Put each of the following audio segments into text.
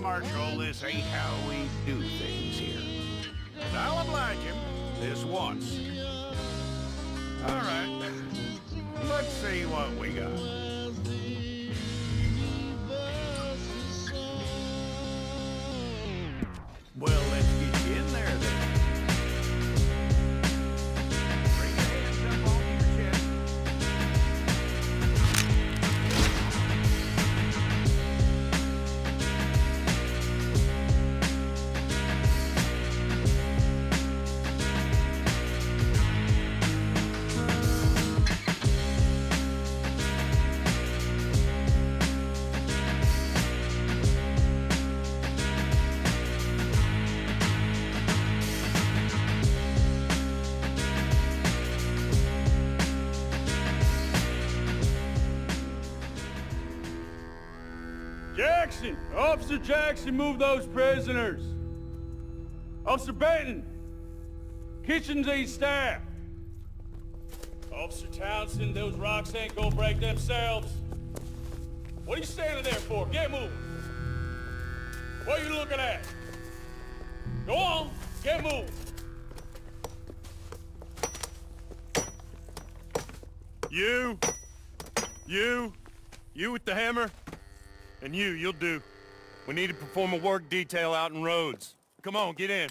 Marshal, this ain't how we do things here. But I'll oblige him this once. All right. Let's see what we got. Well, let's get you in there then. Bring your hands up onto your chest. Jackson! Officer Jackson, move those prisoners! Officer Benton! Kitchens these staff! Officer Townsend, those rocks ain't gonna break themselves. What are you standing there for? Get moving! What are you looking at? Go on, get moving! You with the hammer? And you'll do. We need to perform a work detail out in roads. Come on, get in.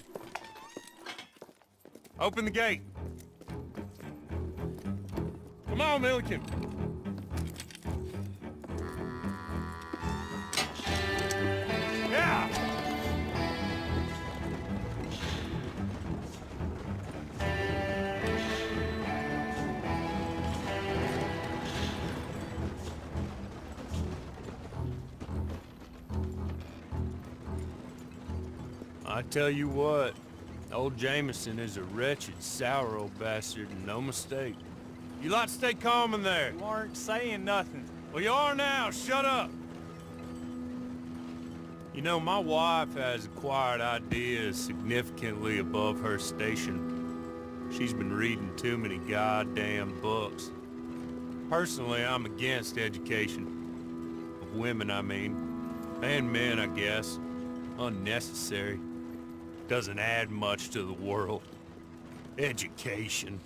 Open the gate. Come on, Milliken. Yeah! I tell you what, old Jameson is a wretched, sour old bastard, and no mistake. You lot stay calm in there. You aren't saying nothing. Well, you are now. Shut up. You know, my wife has acquired ideas significantly above her station. She's been reading too many goddamn books. Personally, I'm against education. Of women, I mean. And men, I guess. Unnecessary. Doesn't add much to the world. Education.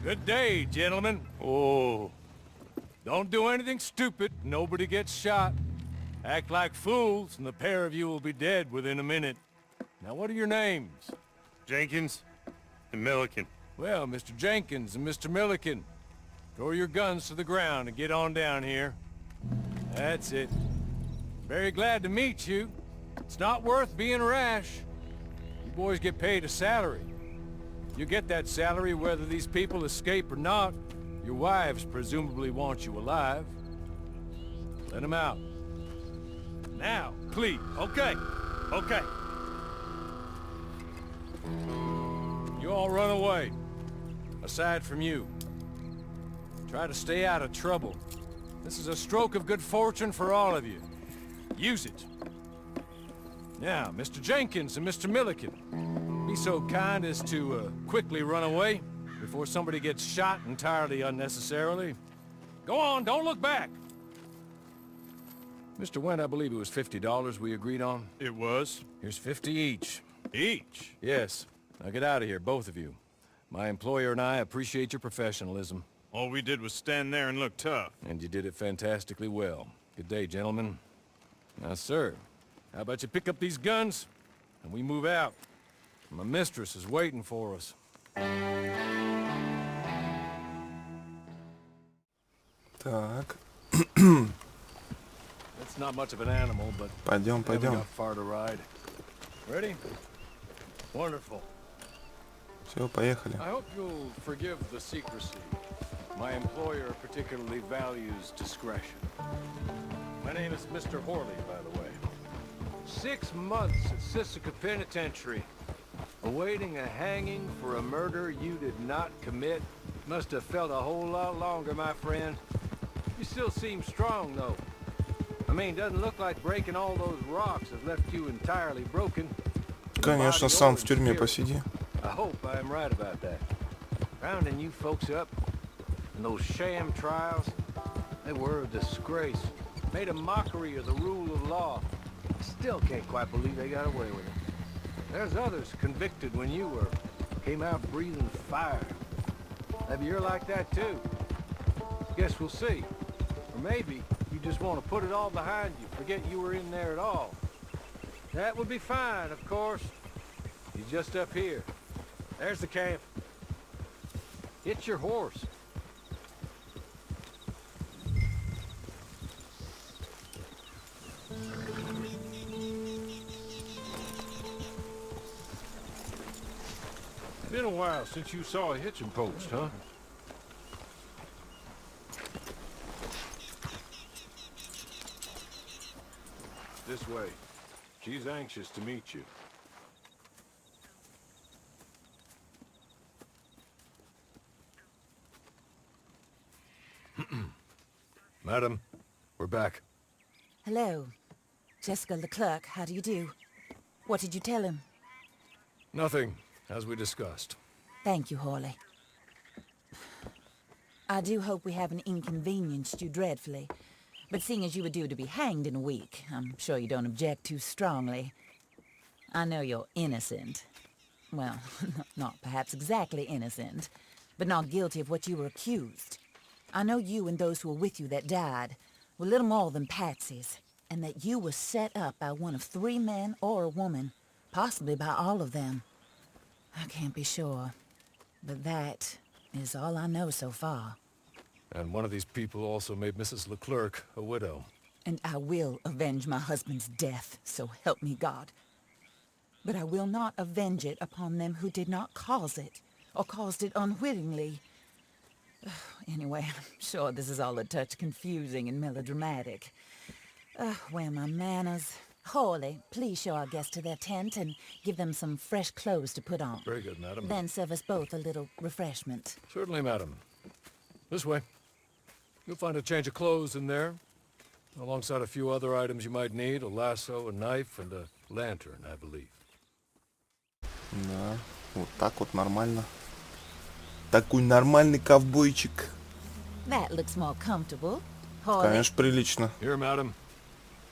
Good day, gentlemen. Oh. Don't do anything stupid. Nobody gets shot. Act like fools, and the pair of you will be dead within a minute. Now, what are your names? Jenkins and Milliken. Well, Mr. Jenkins and Mr. Milliken, throw your guns to the ground and get on down here. That's it. Very glad to meet you. It's not worth being rash. You boys get paid a salary. You get that salary whether these people escape or not. Your wives presumably want you alive. Let them out. Now, please. Okay. You all run away. Aside from you. Try to stay out of trouble. This is a stroke of good fortune for all of you. Use it. Now, Mr. Jenkins and Mr. Milliken, be so kind as to quickly run away before somebody gets shot entirely unnecessarily. Go on, don't look back. Mr. Wendt, I believe it was $50 we agreed on. It was. Here's 50 each. Each? Yes. Now get out of here, both of you. My employer and I appreciate your professionalism. All we did was stand there and look tough. And you did it fantastically well. Good day, gentlemen. Now, sir, how about you pick up these guns, and we move out? My mistress is waiting for us. Так, It's not much of an animal, but пойдем, we haven't пойдем. got far to ride. Ready? Wonderful. Все, поехали. I hope you'll forgive the secrecy. My employer particularly values discretion. My name is Mr. Horley, by the way. 6 months at Sisika Penitentiary, awaiting a hanging for a murder you did not commit. Must have felt a whole lot longer, my friend. You still seem strong, though. I mean, doesn't look like breaking all those rocks has left you entirely broken. Конечно, сам в тюрьме посиди. I hope I am right about that. Rounding you folks up, And those sham trials, they were a disgrace. Made a mockery of the rule of law. Still can't quite believe they got away with it. There's others convicted when you were. Came out breathing fire. Maybe you're like that too. Guess we'll see. Or maybe you just want to put it all behind you, forget you were in there at all. That would be fine, of course. He's just up here. There's the camp. Get your horse. Been a while since you saw a hitching post, huh? This way. She's anxious to meet you. Madam, we're back. Hello. Jessica Leclerc, how do you do? What did you tell him? Nothing, as we discussed. Thank you, Hawley. I do hope we haven't inconvenienced you dreadfully. But seeing as you were due to be hanged in a week, I'm sure you don't object too strongly. I know you're innocent. Well, not perhaps exactly innocent, but not guilty of what you were accused. I know you and those who were with you that died were little more than patsies, and that you were set up by one of 3 men or a woman, possibly by all of them. I can't be sure, but that is all I know so far. And one of these people also made Mrs. Leclerc a widow. And I will avenge my husband's death, so help me God. But I will not avenge it upon them who did not cause it, or caused it unwittingly. Anyway, I'm sure this is all a touch confusing and melodramatic. Where are my manners? Hawley, please show our guests to their tent and give them some fresh clothes to put on. Very good, madam. Then serve us both a little refreshment. Certainly, madam. This way. You'll find a change of clothes in there, alongside a few other items you might need, a lasso, a knife, and a lantern, I believe. Да, вот так вот нормально. Такой нормальный ковбойчик. That looks more comfortable. Hawley, Конечно, прилично. Here, madam.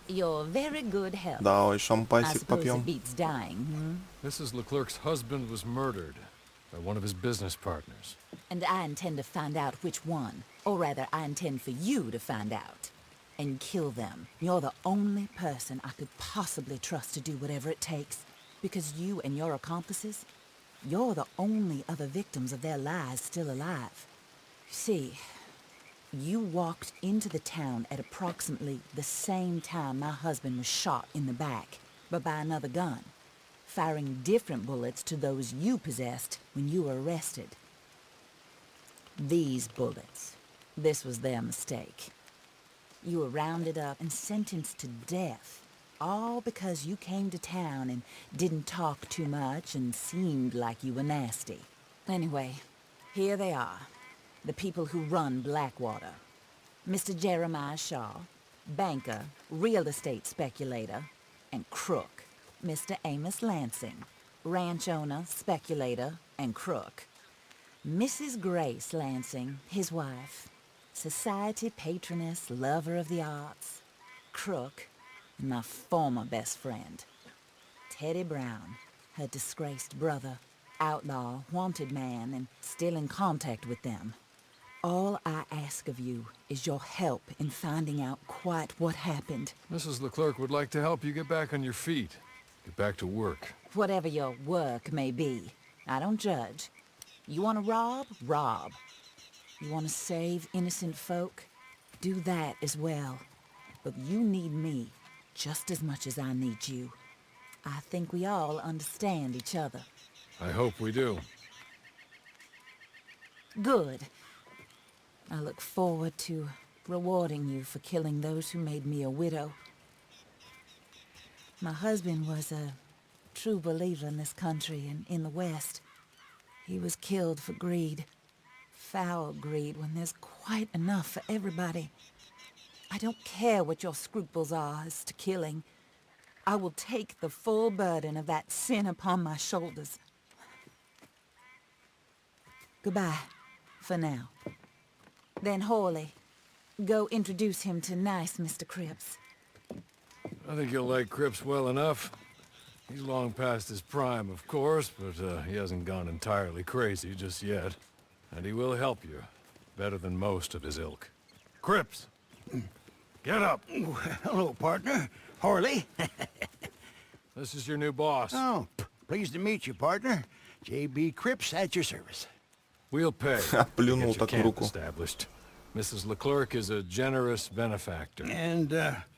you're very good health. Давай I шампанское suppose попьем. it beats dying, Mrs. Leclerc's husband was murdered by one of his business partners. And I intend to find out which one. Or rather, I intend for you to find out. And kill them. You're the only person I could possibly trust to do whatever it takes. Because you and your accomplices, you're the only other victims of their lies still alive. See, you walked into the town at approximately the same time my husband was shot in the back, but by another gun, firing different bullets to those you possessed when you were arrested. These bullets, this was their mistake. You were rounded up and sentenced to death, all because you came to town and didn't talk too much and seemed like you were nasty. Anyway, here they are, the people who run Blackwater. Mr. Jeremiah Shaw, banker, real estate speculator, and crook. Mr. Amos Lansing, ranch owner, speculator, and crook. Mrs. Grace Lansing, his wife, society patroness, lover of the arts, crook, and my former best friend. Teddy Brown, her disgraced brother, outlaw, wanted man, and still in contact with them. All I ask of you is your help in finding out quite what happened. Mrs. Leclerc would like to help you get back on your feet. Get back to work. Whatever your work may be, I don't judge. You want to rob? Rob. You want to save innocent folk? Do that as well. But you need me just as much as I need you. I think we all understand each other. I hope we do. Good. I look forward to rewarding you for killing those who made me a widow. My husband was a true believer in this country and in the West. He was killed for greed. Foul greed when there's quite enough for everybody. I don't care what your scruples are as to killing. I will take the full burden of that sin upon my shoulders. Goodbye, for now. Then Hawley, go introduce him to nice Mr. Cripps. I think you'll like Cripps well enough. He's long past his prime, of course, but he hasn't gone entirely crazy just yet. And he will help you, better than most of his ilk. Cripps! Get up! Hello, partner. Harley. This is your new boss. Oh, pleased to meet you, partner. J.B. Cripps at your service. We'll pay. Плюнул Get your так в camp руку. established. Mrs. Leclerc is a generous benefactor. And,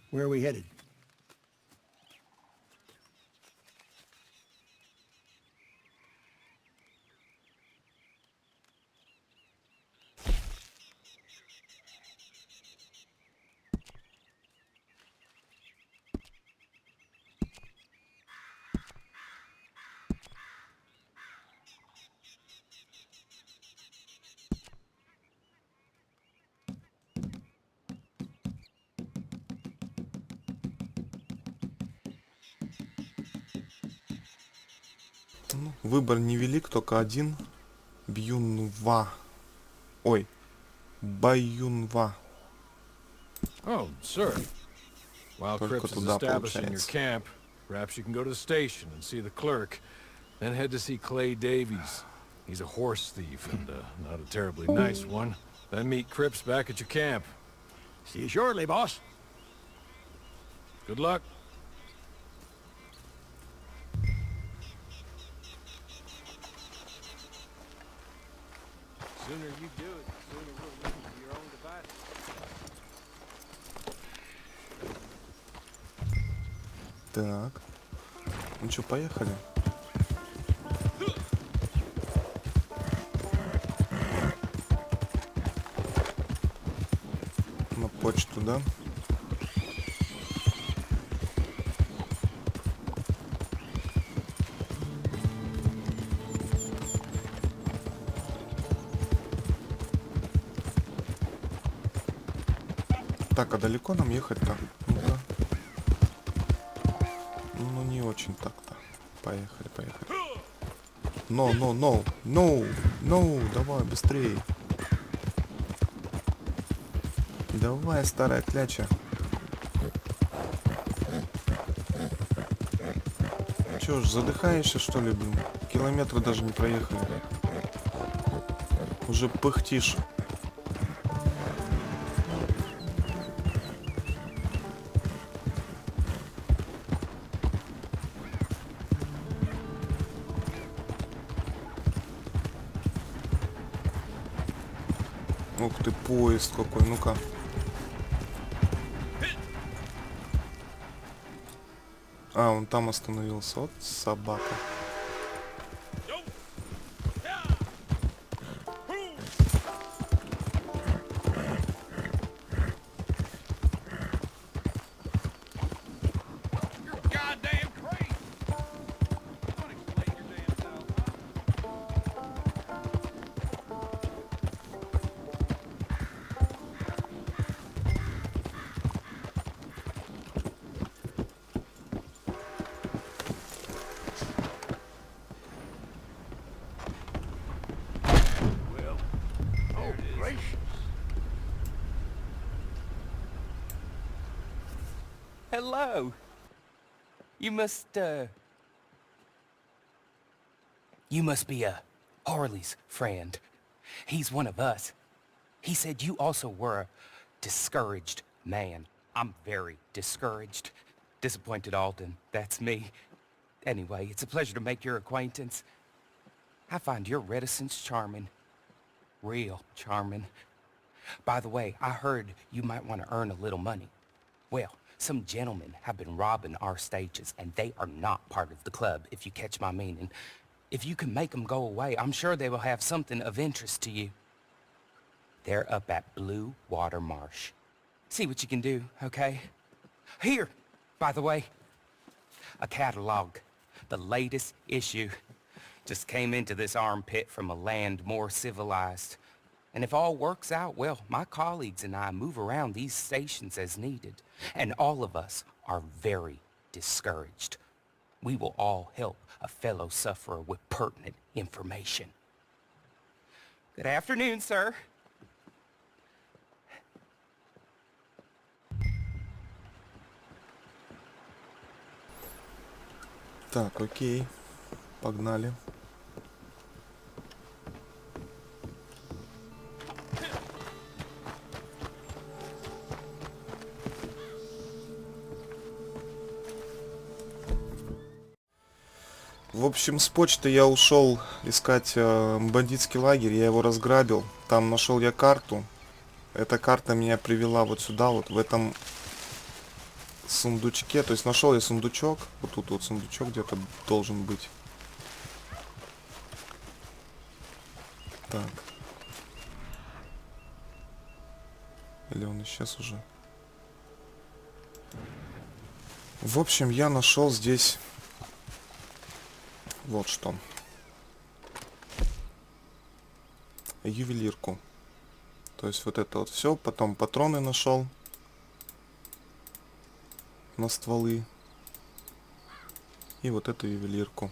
where are we headed? Ну, выбор невелик, только один. Бьюнва. Ой. Баюнва. Oh, sir. While Только Cripps is туда establishing your получается. camp, perhaps you can go to the station and see the clerk, then head to see Clay Davies. He's a horse thief and not a terribly nice one. Then meet Cripps back at your camp. See you shortly, boss. Good luck. The sooner you do it, the sooner we'll leave to your own devices. Так. Ну что, поехали? На почту, да? Так, а далеко нам ехать-то? Ну-ка. Ну, не очень так-то. Поехали, поехали. No, давай, быстрее. Давай, старая кляча. Чё ж, задыхаешься, что ли, блин? Километра даже не проехали. Уже пыхтишь. Ух ты, поезд какой, ну-ка. А, он там остановился. Вот собака. Hello. You must be Harley's friend. He's one of us. He said you also were a discouraged man. I'm very discouraged. Disappointed Alden, that's me. Anyway, it's a pleasure to make your acquaintance. I find your reticence charming. Real charming. By the way, I heard you might want to earn a little money. Well, some gentlemen have been robbing our stages, and they are not part of the club, if you catch my meaning. If you can make them go away, I'm sure they will have something of interest to you. They're up at Blue Water Marsh. See what you can do, okay? Here, by the way, a catalog. The latest issue. Just came into this armpit from a land more civilized. And if all works out, well, my colleagues and I move around these stations as needed. And all of us are very discouraged. We will all help a fellow sufferer with pertinent information. Good afternoon, sir. Так, окей. Погнали. В общем, с почты я ушел искать бандитский лагерь, я его разграбил. Там нашел я карту. Эта карта меня привела вот сюда, вот в этом сундучке. То есть нашел я сундучок. Вот тут вот сундучок где-то должен быть. Так. Или он исчез уже? В общем, я нашел здесь вот что. Ювелирку. То есть вот это вот все. Потом патроны нашел на стволы. И вот эту ювелирку.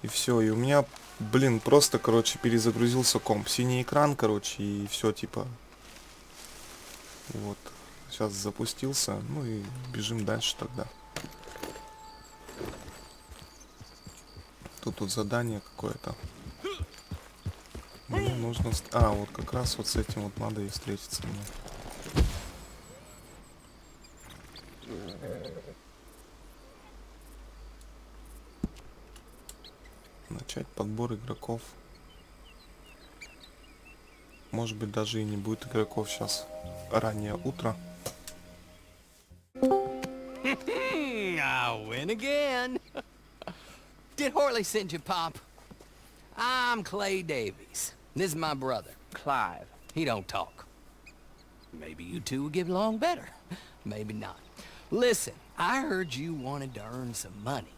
И все. И у меня, блин, просто, короче, перезагрузился комп. Синий экран, короче, и все типа. Вот. Сейчас запустился. Ну и бежим дальше тогда. Тут задание какое-то. Мне нужно... А, вот как раз вот с этим вот надо и встретиться мне. Начать подбор игроков. Может быть, даже и не будет игроков сейчас. Раннее утро. I win again. Did Horley send you, Pop? I'm Clay Davies. This is my brother, Clive. He don't talk. Maybe you two will get along better. Maybe not. Listen, I heard you wanted to earn some money.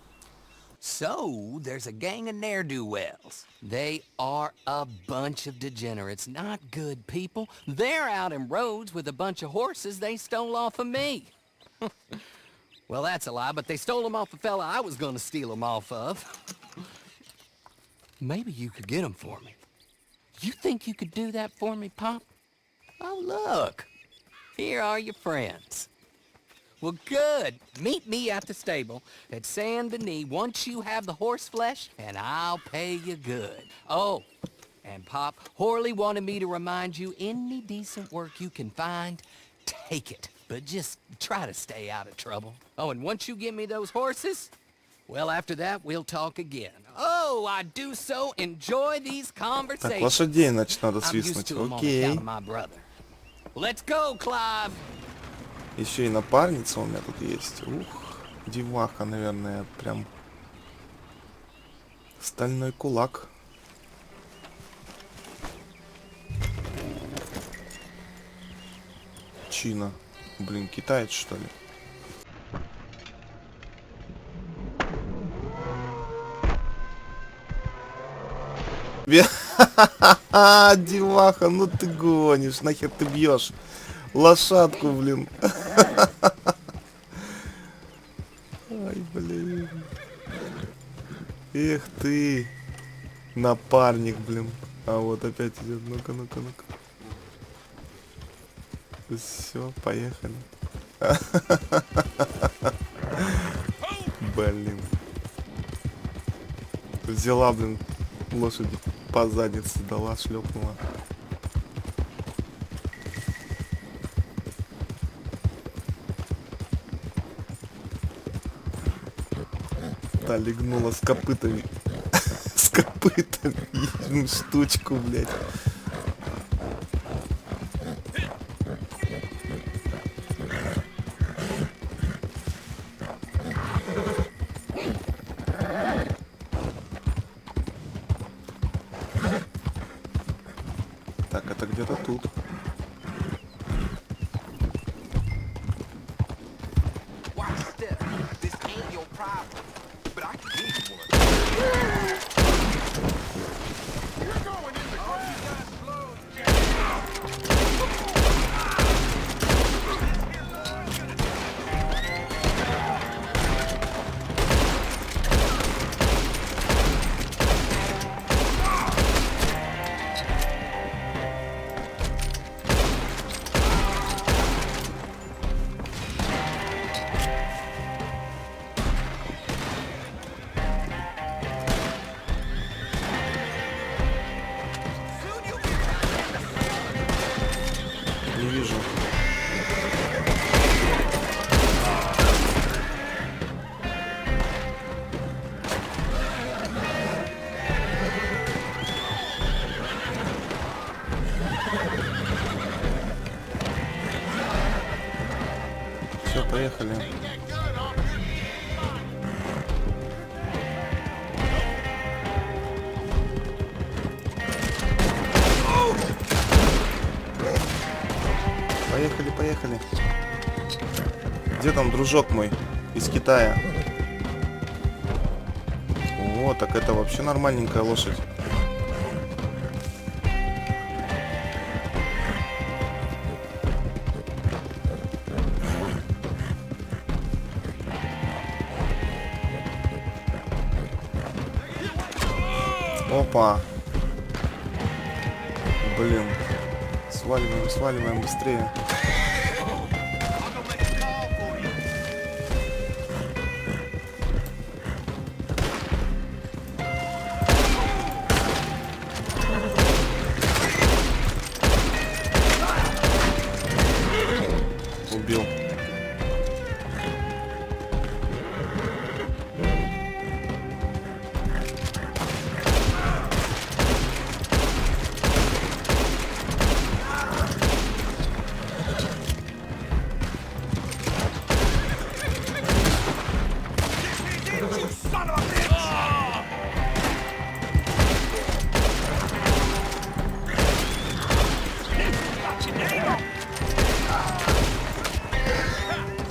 So, there's a gang of ne'er-do-wells. They are a bunch of degenerates, not good people. They're out in roads with a bunch of horses they stole off of me. Well, that's a lie, but they stole them off the fella I was gonna steal them off of. Maybe you could get them for me. You think you could do that for me, Pop? Oh, look. Here are your friends. Well, good. Meet me at the stable at Saint Denis once you have the horse flesh, and I'll pay you good. Oh, and Pop, Horley wanted me to remind you, any decent work you can find, take it. But just try to stay out of trouble. Oh, and once you give me those horses, well, after that, we'll talk again. Oh, I do so enjoy these conversations. Так, лошадей, значит, надо I'm used свистнуть. to 'em on Окей. account of my brother. Let's go, Clive. Еще и напарница у меня тут есть. Ух, деваха, наверное, прям стальной кулак. Чина. Блин, китаец, что ли? Деваха, ну ты гонишь, нахер ты бьешь лошадку, блин. Ай, блин. Эх ты, напарник, блин. А вот опять идет, ну-ка, ну-ка, ну-ка. Все, поехали. Блин. Взяла, блин, лошадь по заднице дала, шлепнула. Та легнула с копытами. С копытами. Штучку, блядь. Так, это где-то тут. поехали. Поехали, поехали. Где там дружок мой из Китая? О, так это вообще нормальненькая лошадь. Опа. Блин. Сваливаем, сваливаем быстрее. Убил.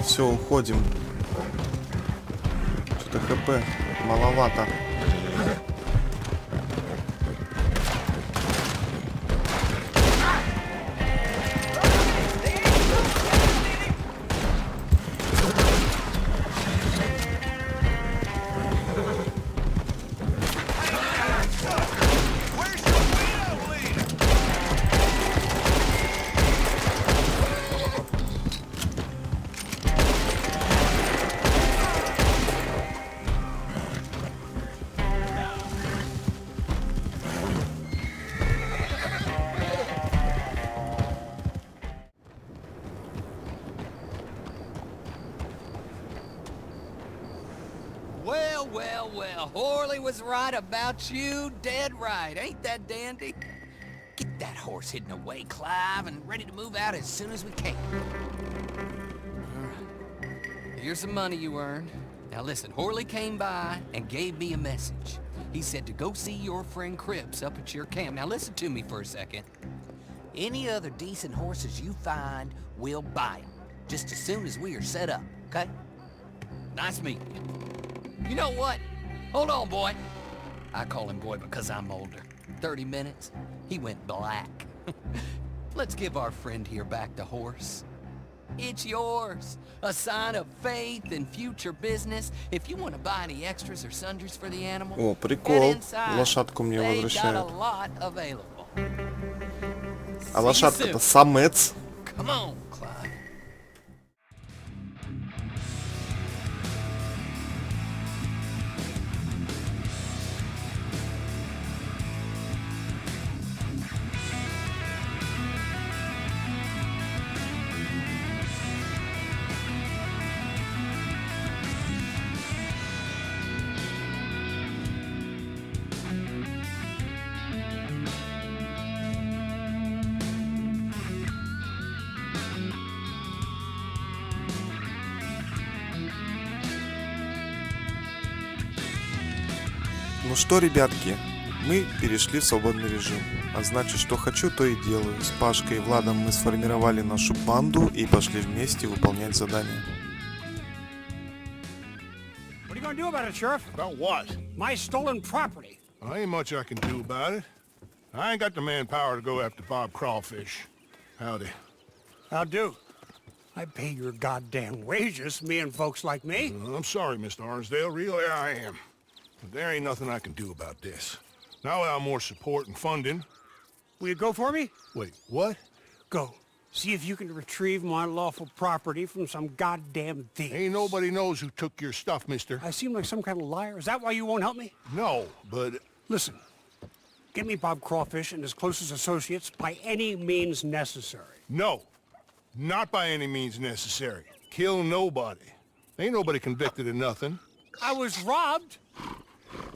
Все, уходим. Что-то ХП маловато. Well, Horley was right about you, dead right. Ain't that dandy? Get that horse hidden away, Clive, and ready to move out as soon as we can. All right. Here's some money you earned. Now listen, Horley came by and gave me a message. He said to go see your friend Cripps up at your camp. Now listen to me for a second. Any other decent horses you find, we'll buy them. Just as soon as we are set up, okay? Nice meeting you. You know what? Hold on, boy. I call him boy because I'm older. 30 minutes, he went black. Let's give our friend here back the horse. It's yours. A sign of faith and future business. If you want to buy any extras or sundries for the animal, О, прикол. head inside. Лошадку мне They've got a возвращают. lot available. А See you лошадка-то soon. самец. Come on, Clyde. Ну что, ребятки, мы перешли в свободный режим. А значит, что хочу, то и делаю. С Пашкой и Владом мы сформировали нашу банду и пошли вместе выполнять задания. What are you gonna do about it, Sheriff? About what? My stolen property. Well, ain't much I can do about it. I ain't got the manpower to go after Bob Crawfish. Howdy. I'll do. I pay your goddamn wages, me and folks like me. I'm sorry, Mr. Arnsdale. Really, I am. But there ain't nothing I can do about this. Now without more support and funding... Will you go for me? Wait, what? Go. See if you can retrieve my lawful property from some goddamn thief. Ain't nobody knows who took your stuff, mister. I seem like some kind of liar. Is that why you won't help me? No, but... Listen. Get me Bob Crawfish and his closest associates by any means necessary. No. Not by any means necessary. Kill nobody. Ain't nobody convicted of nothing. I was robbed.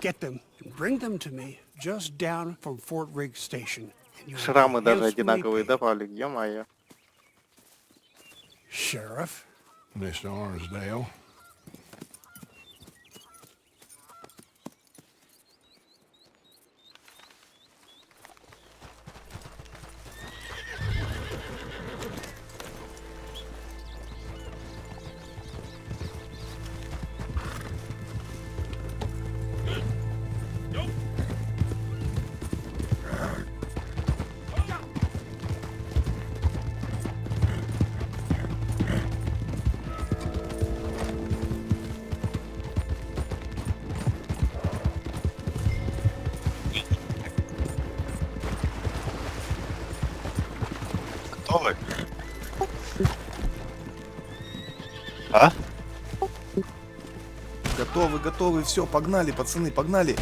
Get them and bring them to me just down from Fort Riggs Station. And you'll Шрамы be даже handsomely одинаковые, paid. да, Павлик? Ё-моё. Sheriff, Mr. Arsdale. Готовы? А? Готовы, готовы, все, погнали, пацаны, погнали.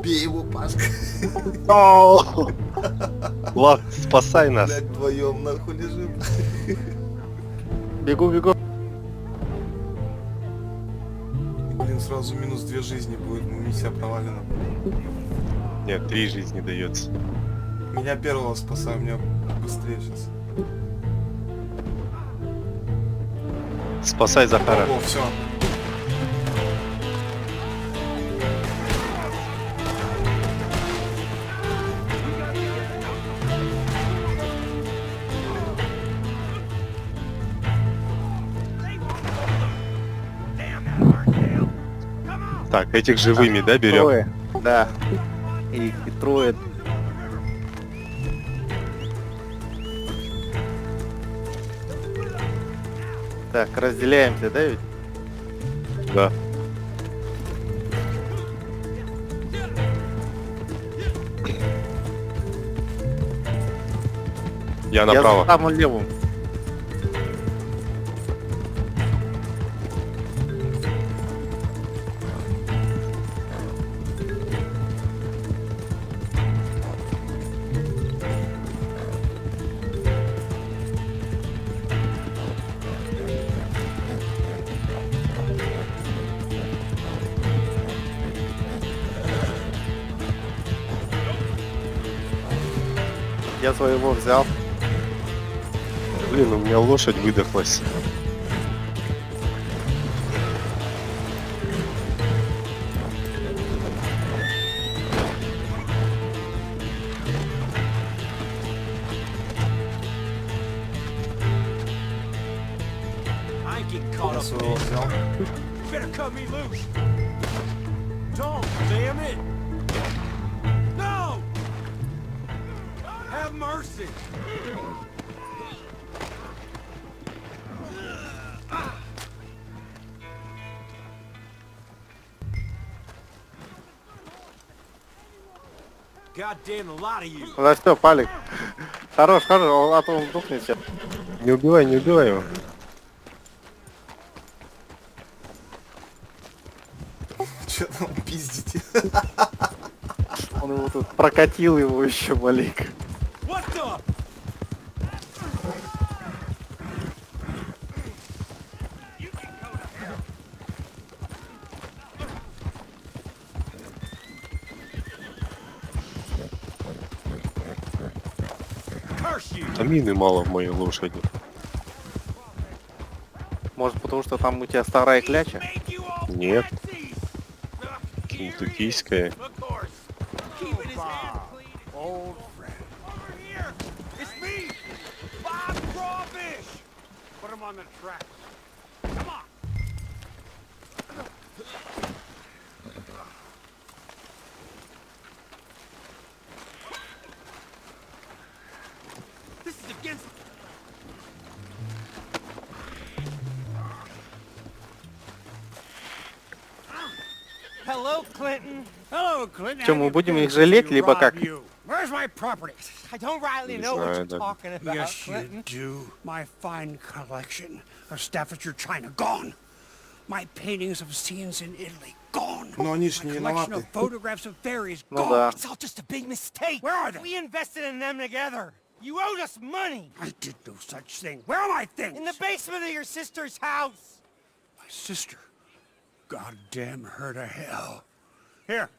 Бей его, Пашка. Влад, спасай нас. Блядь, вдвоем нахуй лежим. Бегу, бегу. Блин, сразу минус 2 жизни будет, миссия провалена. Нет, 3 жизни дается. Меня первого спасай, меня быстрее сейчас. Спасай Захара. О, все. Так, этих живыми, да, берем? Трое, да. И трое. Так, разделяемся, да ведь? Да. Я направо. Я за самым левым. Я своего взял. Блин, у меня лошадь выдохлась. Я своего взял. Better cut me loose. Don't, damn it. No! Have mercy. God damn, a lot of you. Да все, Палик. Хорош, хорош, а то он духнет сейчас. Не убивай, не убивай его. Че там пиздите? Он его тут прокатил его еще, Малик. What the? Тамины мало в моей лошади. Может потому что там у тебя старая кляча? Нет. Кентуккийская. Hello, Clinton. Hello, Clinton. Что, мы будем их жалеть, либо как? Where's my property? I don't rightly Не know what знаю, you're да. talking about, Yes, you Clinton. do. My fine collection of Staffordshire china gone. My paintings of scenes in Italy gone. Но они ж My не collection виноваты. of photographs of fairies Ну gone. да. It's all just a big mistake. Where are they? We invested in them together. You owed us money. I did no such thing. Where are my things? In the basement of your sister's house. My sister. Goddamn her to hell. Here.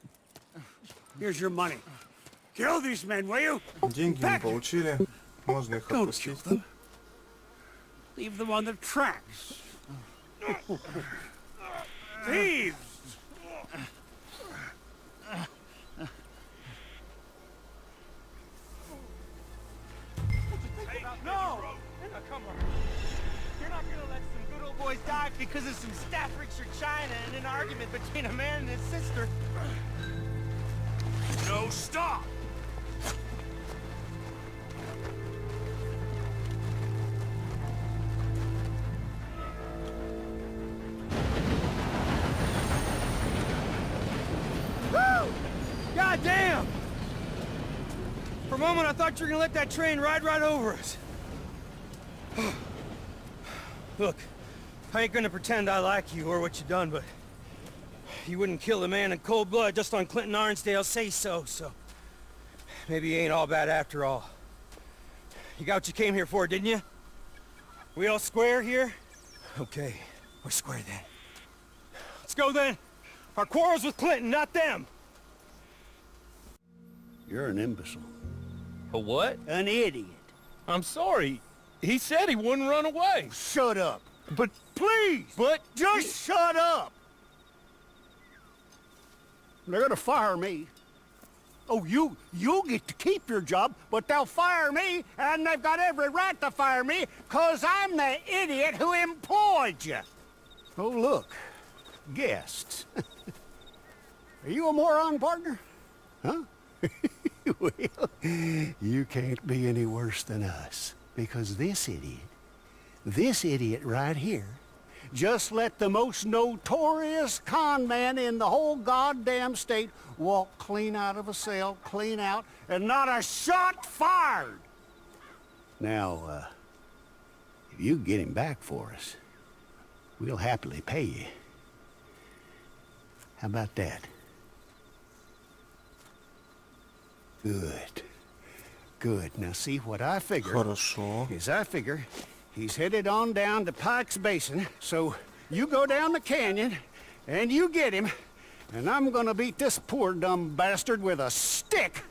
Here's your money. Kill these men, will you? Деньги не получили. Можно их Don't kill отпустить. them. Leave them on the tracks. Thieves! No! Come on. You're not gonna let some good old boys die because of some Staffordshire china and an argument between a man and his sister. No, stop! Woo! God damn! For a moment, I thought you were gonna let that train ride right over us. Look, I ain't gonna pretend I like you or what you done, but you wouldn't kill a man in cold blood just on Clinton Arnsdale's say-so, so maybe you ain't all bad after all. You got what you came here for, didn't you? We all square here? Okay, we're square then. Let's go then. Our quarrel's with Clinton, not them. You're an imbecile. A what? An idiot. I'm sorry. He said he wouldn't run away. Shut up. But Please! But Just shut up! They're gonna fire me. Oh, you'll get to keep your job, but they'll fire me, and they've got every right to fire me, 'cause I'm the idiot who employed you. Oh, look. Guests. Are you a moron, partner? Huh? Well, you can't be any worse than us, because this idiot right here, just let the most notorious con man in the whole goddamn state walk clean out of a cell, clean out, and not a shot fired. Now, if you get him back for us, we'll happily pay you. How about that? Good. Good. Now see, what I figure Хорошо. is I figure he's headed on down to Pike's Basin, so you go down the canyon and you get him, and I'm gonna beat this poor dumb bastard with a stick,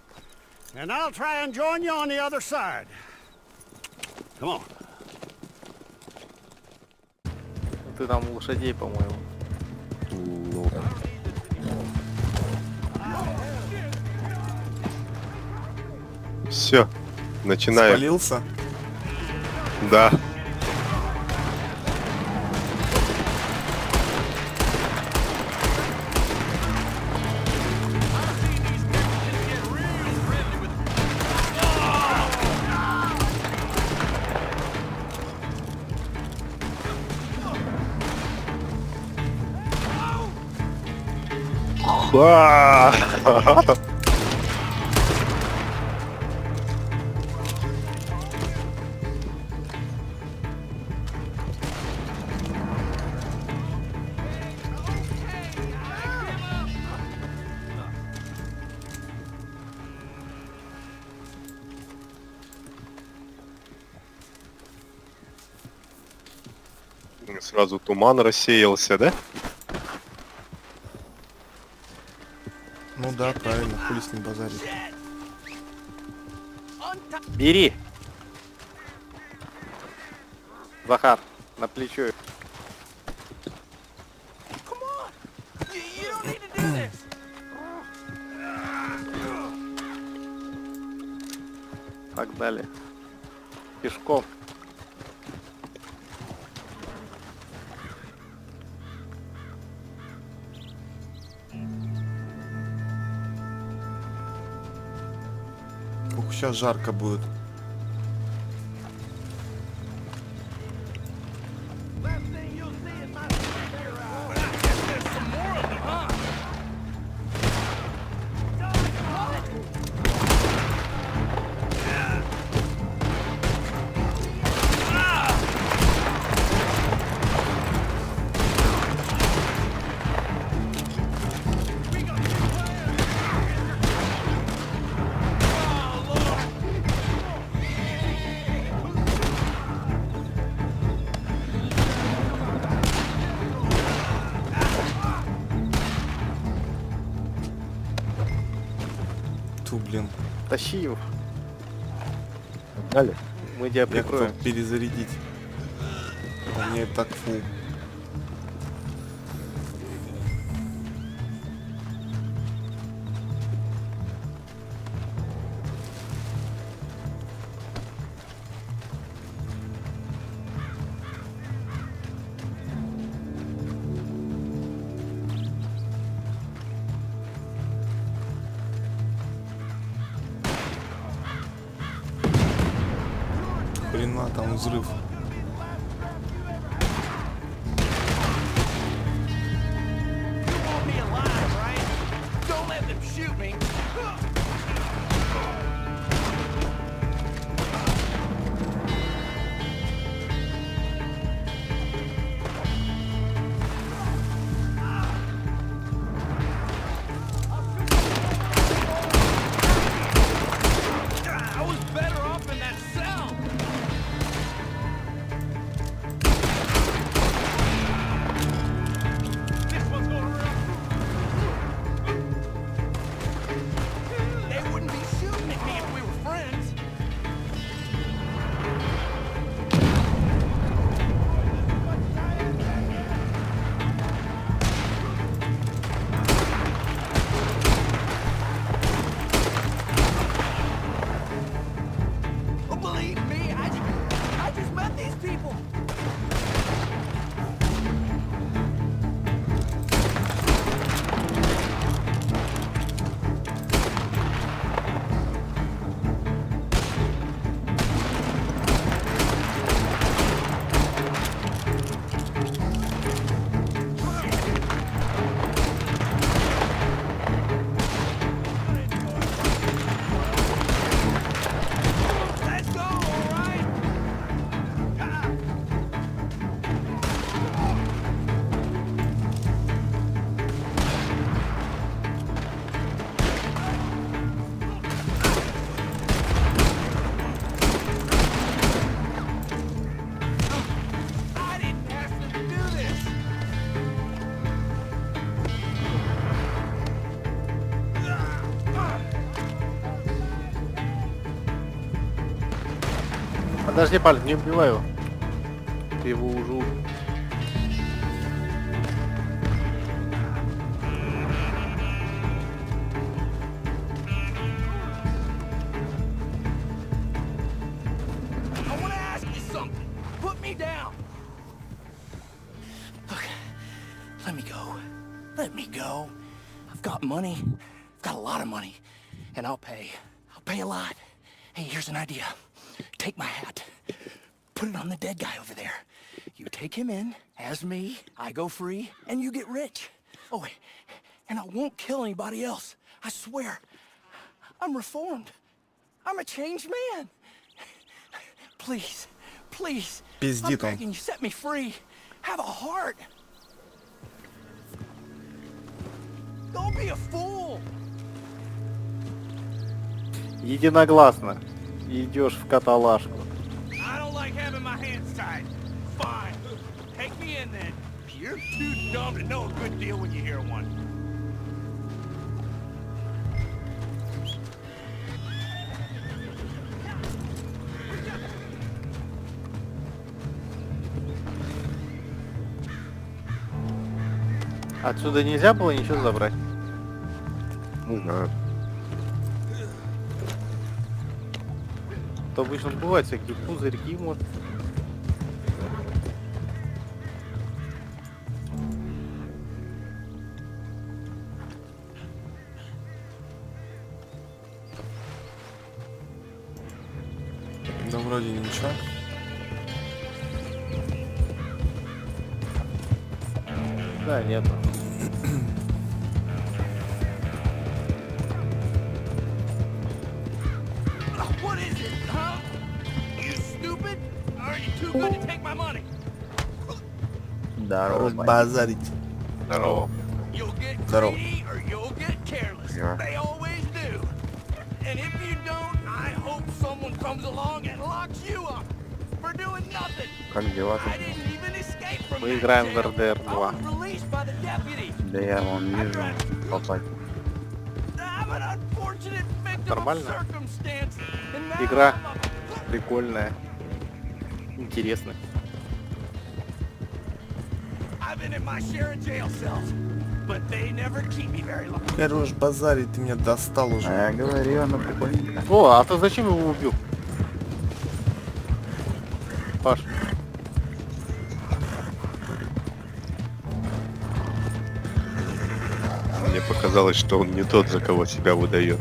and I'll try and join you on the other side. Come on. Ты там лошадей, по-моему. Ну, все, начинаем. Спалился? Да. Ха! Сразу туман рассеялся, да? Ну да, правильно, хули с ним базарить. Бери! Захар, на плечо. You don't need to do this. Погнали. Пешком. сейчас жарко будет. Блин. Тащи его. Дали. Мы тебя Я прикроем. хотел перезарядить. У меня и так фул. Хрена там взрыв. Подожди, Паль, не убивай его. Ты его уже убил. Let me go. I've got money. I've got a lot of money. And I'll pay. I'll pay a lot. Hey, here's an idea. Take my hat. Put it on the dead guy over there. You take him in as me. I go free. And you get rich. Oh, wait. And I won't kill anybody else. I swear. I'm reformed. I'm a changed man. Please. Please. I'm begging you. Set me free. Have a heart. Don't be a fool. Единогласно. Идешь в каталажку. I don't like having my hands tied. Fine. Take me in then. You're too dumb to know a good deal when you hear one. Отсюда нельзя было ничего забрать? Не знаю. То обычно бывают всякие пузырьки, может. ничего. Да, нету. What is it, huh? You stupid? Are you too good to take my money? Здорово. Базарить. Здорово. You'll get Здорово. greedy or you'll get careless. Yeah. They always do. And if you don't, I hope someone comes along and locks you up for doing nothing. Как дела I didn't even escape from Мы that играем в jail. РДР I 2. was released by the deputy. Да я вон вижу. Попасть. I'm an unfortunate victim of Нормально. circumstance. And now Игра I'm a- прикольная. Интересная. I've been in my share of jail cells, but they never keep me very long. Хорош базарить, ты меня достал уже. А я говорю, она прикольненькая. О, а ты зачем его убил? Паш, Мне показалось, что он не тот, за кого себя выдает.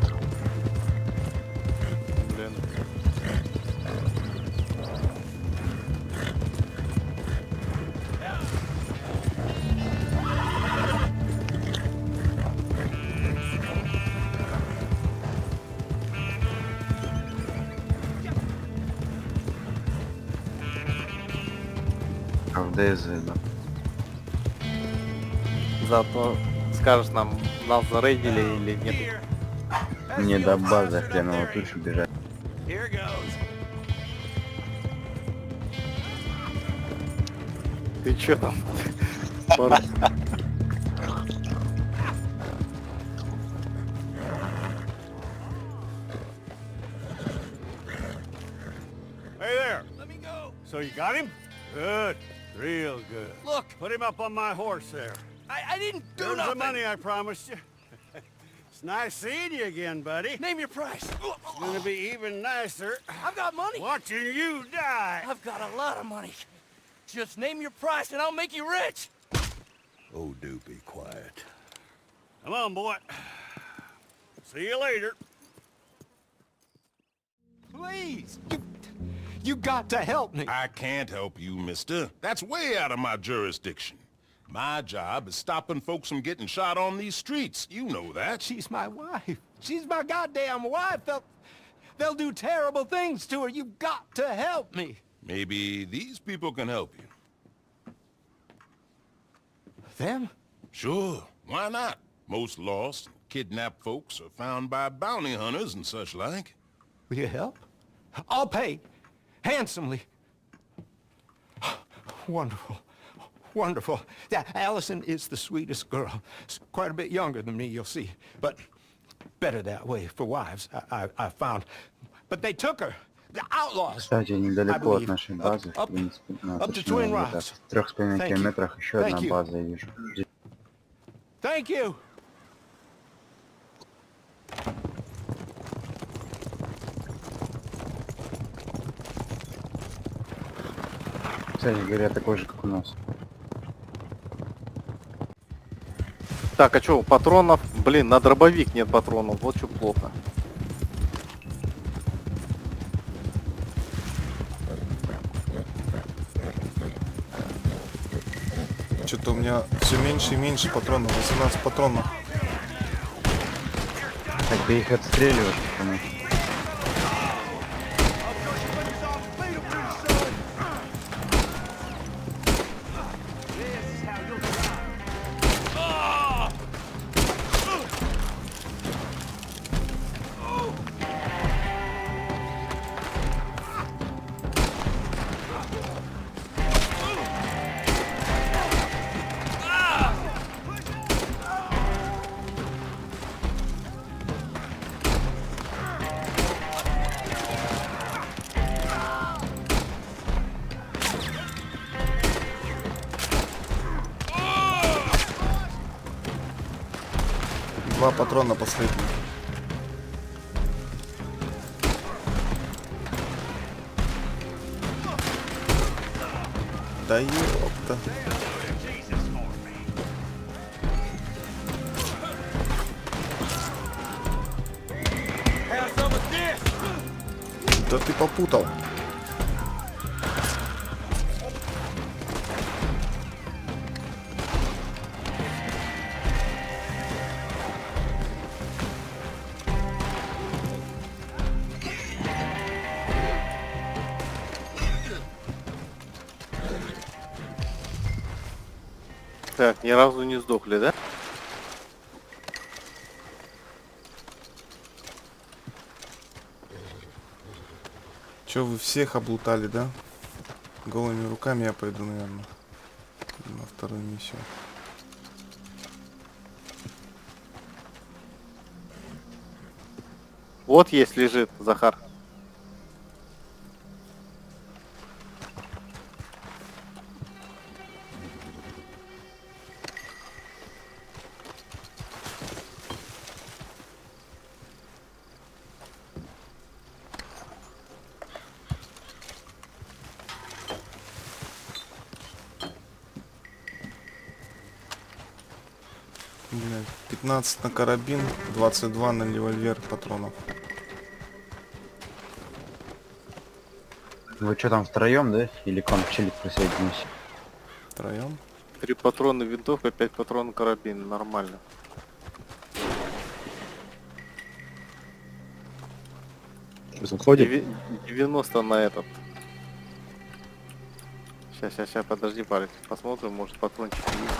блин. А в ДЗ, да. Заодно скажешь нам, нас зарейдили или нет. Не до базы, хреново тушу бежать. Here goes. Ты чё там? Пар- Hey there. Let me go. So you got him? Good. Real good. Look, Put him up on my horse there. I didn't do There's the nothing. money I promised you. It's nice seeing you again, buddy. Name your price. It's gonna be even nicer I've got money. watching you die. I've got a lot of money. Just name your price and I'll make you rich. Oh, do be quiet. Come on, boy. See you later. Please, you got to help me. I can't help you, mister. That's way out of my jurisdiction. My job is stopping folks from getting shot on these streets. You know that. She's my wife. She's my goddamn wife. They'll do terrible things to her. You've got to help me. Maybe these people can help you. Them? Sure, why not? Most lost, kidnapped folks are found by bounty hunters and such like. Will you help? I'll pay. Handsomely. Wonderful. Wonderful. Yeah, Allison is the sweetest girl. She's quite a bit younger than me, you'll see. But better that way for wives, I found. But they took her. The outlaws. Кстати, I недалеко от believe. нашей базы, в Up принципе, на to Twin Rocks. в 3,5 Thank you. километрах еще Thank одна you. база, я вижу. Thank you. Кстати говоря, такой же, как у нас. Так, а чё, патронов? Блин, на дробовик нет патронов, вот чё плохо. Что-то у меня все меньше и меньше патронов. 18 патронов. Так ты их отстреливаешь, потому что... Два патрона последних. Да ёпта. Да ты попутал. Так, ни разу не сдохли, да? Че, вы всех облутали, да? Голыми руками я пойду, наверное, на вторую миссию. Вот есть лежит, Захар. Блядь, 15 на карабин, 22 на револьвер патронов. Вы что там втроем, да? Или к вам челик присоединился? Втроем? 3 патрона винтовка, 5 патронов карабин. Нормально. Заходит? 90 на этот. Сейчас, подожди, парень. Посмотрим, может патрончик есть.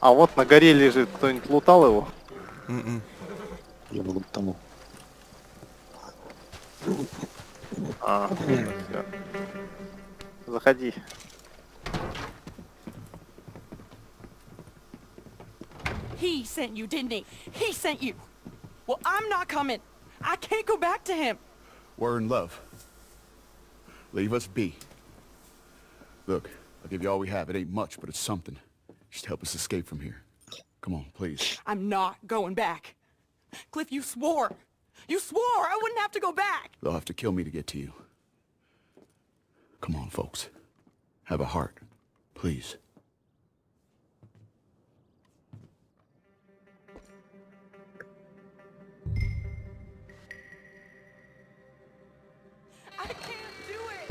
А вот на горе лежит. Кто-нибудь лутал его? Я был тому. Всё. Заходи. He sent you, didn't he? He sent you. Well, I'm not coming. I can't go back to him. We're in love. Leave us be. Look, I'll give you all we have. It ain't much, but it's something. Just help us escape from here. Come on, please. I'm not going back. Cliff, you swore. You swore I wouldn't have to go back. They'll have to kill me to get to you. Come on, folks. Have a heart. Please. I can't do it.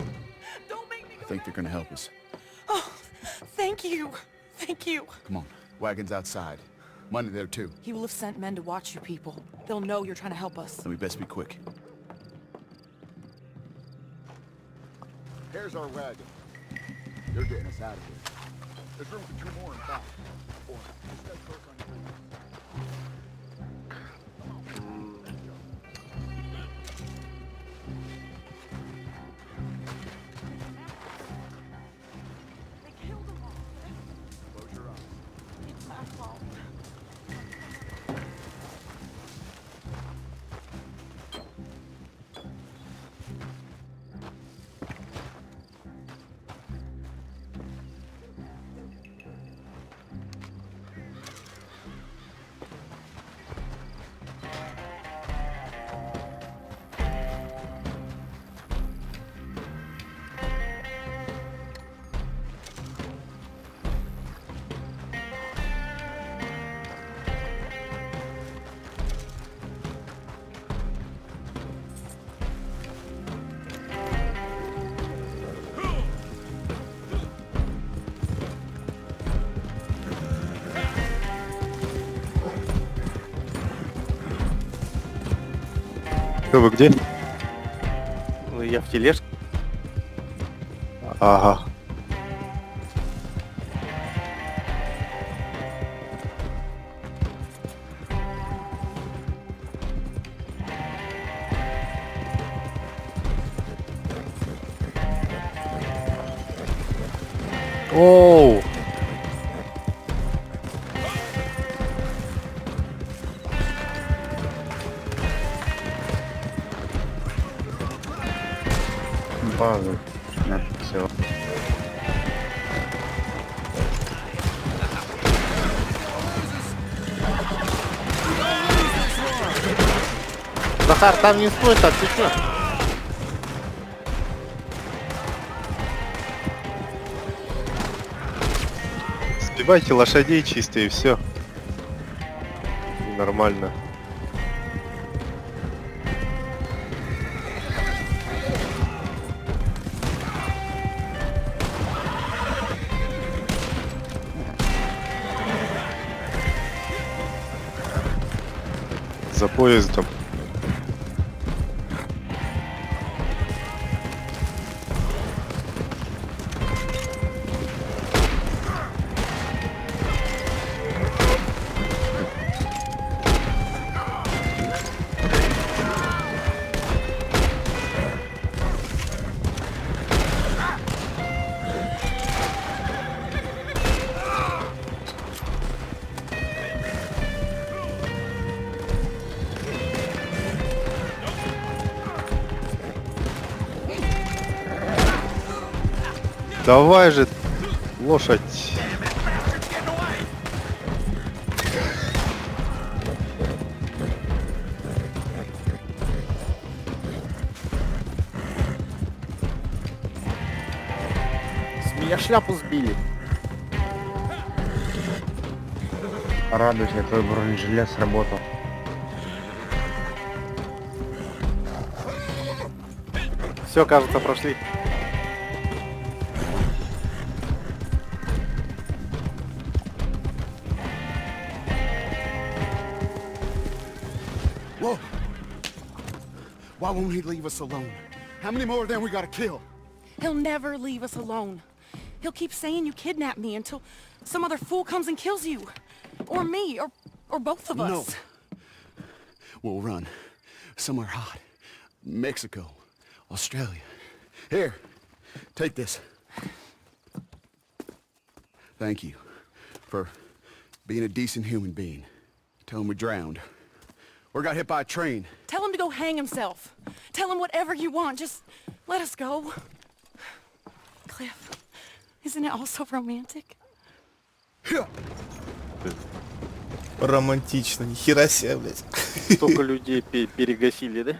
Don't make me go I think they're gonna help us. Oh, thank you. Thank you. Come on. Wagon's outside. Money there, too. He will have sent men to watch you people. They'll know you're trying to help us. Then we best be quick. Here's our wagon. You're getting us out of here. There's room for 2 more in back. Or just stay close on your feet. They killed them all. Close your eyes. It's my fault. Вы где? Ну, я в тележке. Ага. Оу! Базу. Нет, все. Захар, там не стой, так ты чё? Сбивайте лошадей чисто и все. Нормально. За поездом. Давай же, лошадь. С меня шляпу сбили. Радуйся, твой бронежилет сработал. Все, кажется, прошли. Whoa! Why won't he leave us alone? How many more of them we gotta kill? He'll never leave us alone. He'll keep saying you kidnapped me until some other fool comes and kills you. Or me, or both of us. No. We'll run. Somewhere hot. Mexico. Australia. Here. Take this. Thank you for being a decent human being. Tell him we drowned. Or got hit by a train. Tell him to go hang himself. Tell him whatever you want. Just let us go. Cliff, isn't it all so romantic? Романтично, нихера себе, блядь. Столько людей перегасили, да?